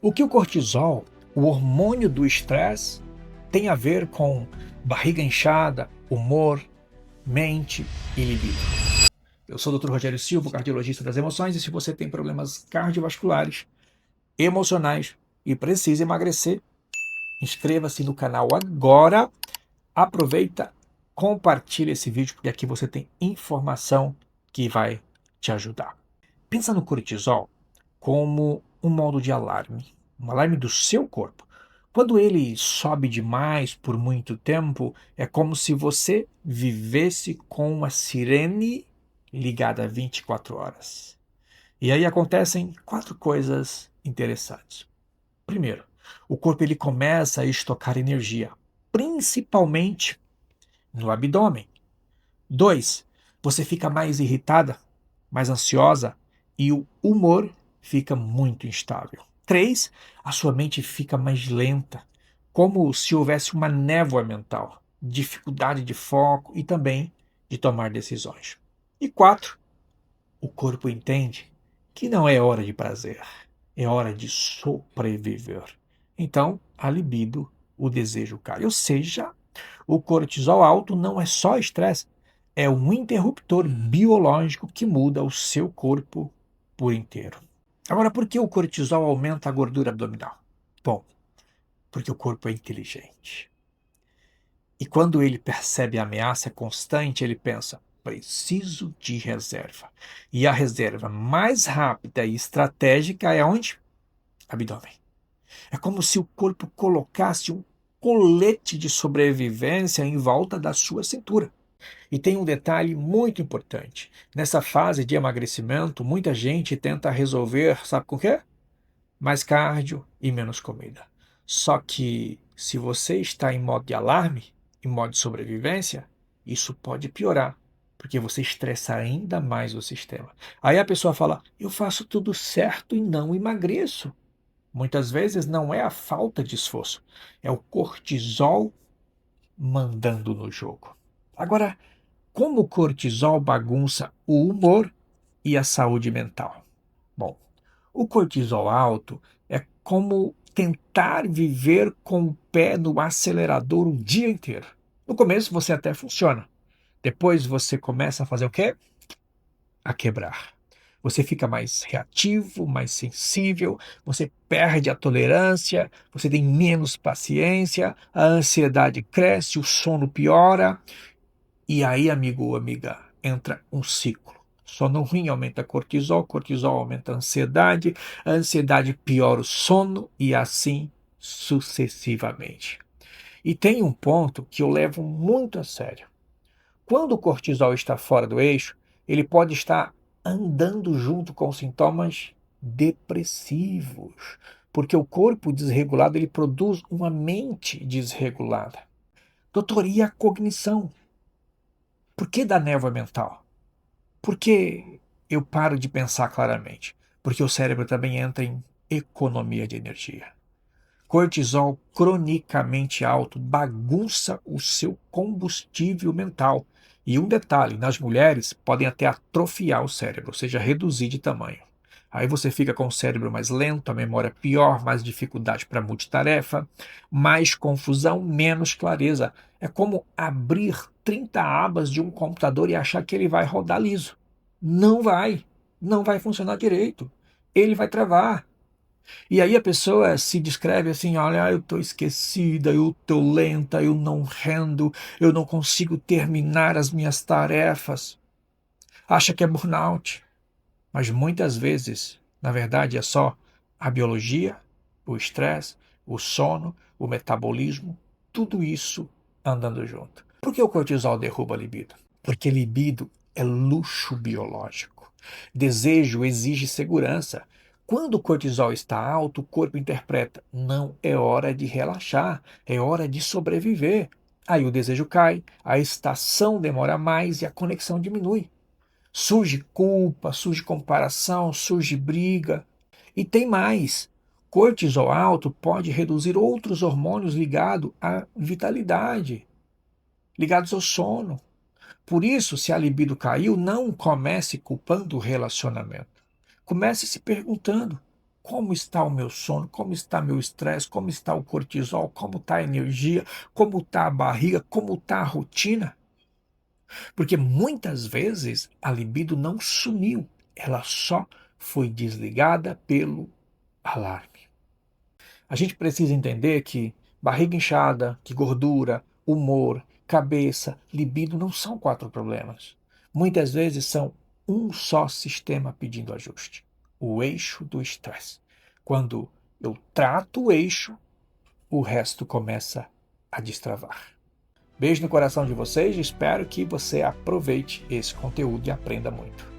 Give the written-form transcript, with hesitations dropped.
O que o cortisol, o hormônio do estresse, tem a ver com barriga inchada, humor, mente e libido? Eu sou o Dr. Rogério Silva, cardiologista das emoções, e se você tem problemas cardiovasculares, emocionais e precisa emagrecer, inscreva-se no canal agora, aproveita, compartilha esse vídeo, porque aqui você tem informação que vai te ajudar. Pensa no cortisol como um modo de alarme, um alarme do seu corpo. Quando ele sobe demais por muito tempo, é como se você vivesse com uma sirene ligada 24 horas. E aí acontecem 4 coisas interessantes. Primeiro, o corpo ele começa a estocar energia, principalmente no abdômen. 2, você fica mais irritada, mais ansiosa e o humor fica muito instável. 3, a sua mente fica mais lenta, como se houvesse uma névoa mental, dificuldade de foco e também de tomar decisões. E 4, o corpo entende que não é hora de prazer, é hora de sobreviver. Então, a libido, o desejo cai. Ou seja, o cortisol alto não é só estresse, é um interruptor biológico que muda o seu corpo por inteiro. Agora, por que o cortisol aumenta a gordura abdominal? Bom, porque o corpo é inteligente. E quando ele percebe a ameaça constante, ele pensa: preciso de reserva. E a reserva mais rápida e estratégica é onde? Abdômen. É como se o corpo colocasse um colete de sobrevivência em volta da sua cintura. E tem um detalhe muito importante. Nessa fase de emagrecimento, muita gente tenta resolver, sabe com o quê? Mais cardio e menos comida. Só que se você está em modo de alarme, em modo de sobrevivência, isso pode piorar, porque você estressa ainda mais o sistema. Aí a pessoa fala: eu faço tudo certo e não emagreço. Muitas vezes não é a falta de esforço, é o cortisol mandando no jogo. Agora, como o cortisol bagunça o humor e a saúde mental? Bom, o cortisol alto é como tentar viver com o pé no acelerador o dia inteiro. No começo você até funciona. Depois você começa a fazer o quê? A quebrar. Você fica mais reativo, mais sensível, você perde a tolerância, você tem menos paciência, a ansiedade cresce, o sono piora. E aí, amigo ou amiga, entra um ciclo. Sono ruim aumenta cortisol, cortisol aumenta a ansiedade piora o sono e assim sucessivamente. E tem um ponto que eu levo muito a sério. Quando o cortisol está fora do eixo, ele pode estar andando junto com sintomas depressivos, porque o corpo desregulado ele produz uma mente desregulada. Doutor, e a cognição? Por que da névoa mental? Por que eu paro de pensar claramente? Porque o cérebro também entra em economia de energia. Cortisol cronicamente alto bagunça o seu combustível mental. E um detalhe, nas mulheres podem até atrofiar o cérebro, ou seja, reduzir de tamanho. Aí você fica com o cérebro mais lento, a memória pior, mais dificuldade para multitarefa, mais confusão, menos clareza. É como abrir 30 abas de um computador e achar que ele vai rodar liso. Não vai. Não vai funcionar direito. Ele vai travar. E aí a pessoa se descreve assim: olha, eu estou esquecida, eu estou lenta, eu não rendo, eu não consigo terminar as minhas tarefas. Acha que é burnout. Mas muitas vezes, na verdade, é só a biologia, o estresse, o sono, o metabolismo, tudo isso andando junto. Por que o cortisol derruba a libido? Porque libido é luxo biológico. Desejo exige segurança. Quando o cortisol está alto, o corpo interpreta: não é hora de relaxar, é hora de sobreviver. Aí o desejo cai, a estação demora mais e a conexão diminui. Surge culpa, surge comparação, surge briga. E tem mais. Cortisol alto pode reduzir outros hormônios ligados à vitalidade, ligados ao sono. Por isso, se a libido caiu, não comece culpando o relacionamento. Comece se perguntando: como está o meu sono, como está meu estresse, como está o cortisol, como está a energia, como está a barriga, como está a rotina. Porque muitas vezes a libido não sumiu, ela só foi desligada pelo alarme. A gente precisa entender que barriga inchada, que gordura, humor, cabeça, libido não são 4 problemas. Muitas vezes são um só sistema pedindo ajuste. O eixo do estresse. Quando eu trato o eixo, o resto começa a destravar. Beijo no coração de vocês e espero que você aproveite esse conteúdo e aprenda muito.